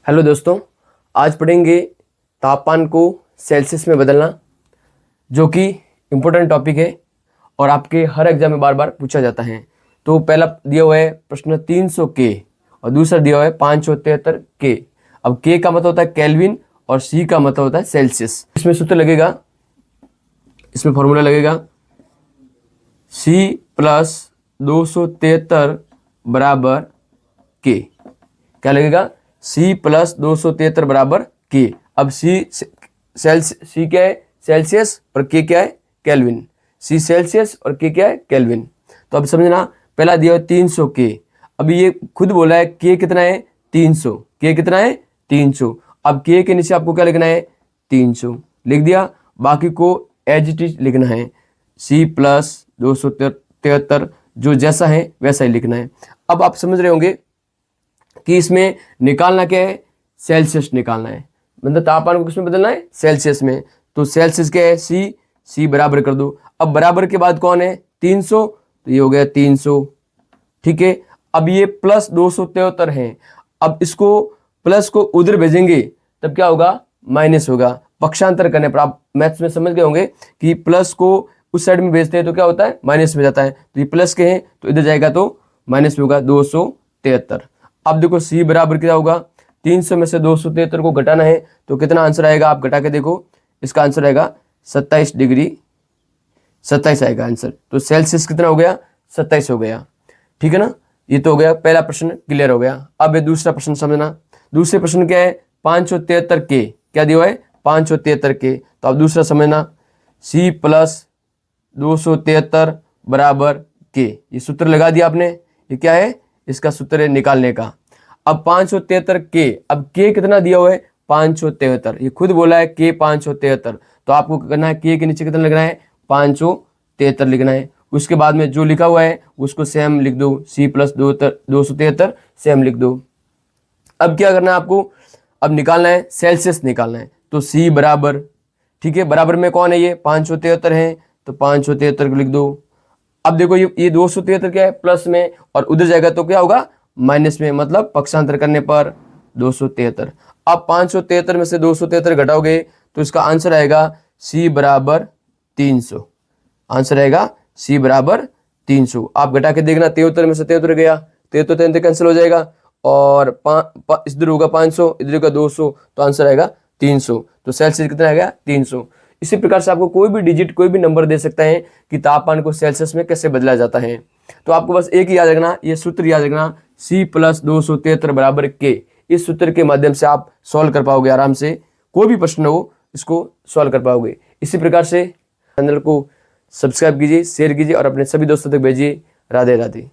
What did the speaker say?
Hello दोस्तों, आज पढ़ेंगे तापमान को सेल्सियस में बदलना, जो कि इम्पोर्टेंट टॉपिक है और आपके हर एग्जाम में बार बार पूछा जाता है। तो पहला दिया हुआ है प्रश्न 300 के और दूसरा दिया हुआ है 573 के। अब के का मतलब होता है केल्विन और सी का मतलब होता है सेल्सियस। इसमें सूत्र लगेगा, इसमें फॉर्मूला लगेगा सी प्लस 273 बराबर के। क्या लगेगा? सी प्लस 273 बराबर के। अब सी क्या है? सेल्सियस और के क्या है? केल्विन। सी सेल्सियस और के क्या है? केल्विन। तो अब समझना, पहला दिया है 300 के। अभी ये खुद बोला है के कितना है? 300। के कितना है? 300। अब के नीचे आपको क्या लिखना है? 300 लिख दिया। बाकी को एज इट इज लिखना है, सी प्लस 273 जो जैसा है वैसा ही लिखना है। अब आप समझ रहे होंगे कि इसमें निकालना क्या है? सेल्सियस निकालना है, मतलब तापमान को किसमें बदलना है? सेल्सियस में। तो सेल्सियस क्या है? सी बराबर कर दो। अब बराबर के बाद कौन है? 300, तो ये हो गया 300। ठीक है। अब ये प्लस 273 है। अब इसको प्लस को उधर भेजेंगे तब क्या होगा? माइनस होगा। पक्षांतर करने पर आप मैथ्स में समझ गए होंगे कि प्लस को उस साइड में भेजते हैं तो क्या होता है? माइनस में जाता है। तो ये प्लस के हैं तो इधर जाएगा तो माइनस में होगा 273। अब देखो सी बराबर क्या होगा? 300 में से 273 को घटाना है तो कितना आंसर आएगा? आप घटा के देखो, इसका आंसर आएगा 27 डिग्री 27 आएगा आंसर। तो सेल्सियस कितना हो गया? 27 हो गया। ठीक है ना? ये तो हो गया, पहला प्रश्न क्लियर हो गया। अब ये दूसरा प्रश्न समझना। दूसरे प्रश्न क्या है? 573 के। क्या दिया है? 573 के। तो अब दूसरा समझना, सी प्लस 273 बराबर के। ये सूत्र लगा दिया आपने। ये क्या है? इसका सूत्र है निकालने का। अब 573 के। अब के कितना दिया हुआ है? 573। ये खुद बोला है के 573। तो आपको करना है के नीचे कितना लिखना है? 573 लिखना है। उसके बाद में जो लिखा हुआ है उसको सेम लिख दो, सी प्लस 273 सेम लिख दो। अब क्या करना है आपको? अब निकालना है सेल्सियस निकालना है। तो सी बराबर, ठीक है, बराबर में कौन है? ये 573 है तो 573 को लिख दो। अब देखो ये 273 क्या है? प्लस में, और उधर जाएगा तो क्या होगा? माइनस में, मतलब पक्षांतर करने पर 273। अब 573 में से 273 घटाओगे तो इसका आंसर आएगा सी बराबर 300। आंसर आएगा सी बराबर 300। आप घटा के देखना, 73 में से 73 गया, 73 कैंसिल हो जाएगा और इधर होगा 500, इधर होगा 200, तो आंसर आएगा 300। तो सेल्सियस कितना आएगा? 300। इसी प्रकार से आपको कोई भी डिजिट, कोई भी नंबर दे सकता है कि तापमान को सेल्सियस में कैसे बदला जाता है। तो आपको बस एक ही याद रखना, ये सूत्र याद रखना, सी प्लस 273 बराबर के। इस सूत्र के माध्यम से आप सॉल्व कर पाओगे आराम से, कोई भी प्रश्न हो इसको सॉल्व कर पाओगे। इसी प्रकार से चैनल को सब्सक्राइब कीजिए, शेयर कीजिए और अपने सभी दोस्तों तक भेजिए। राधे राधे।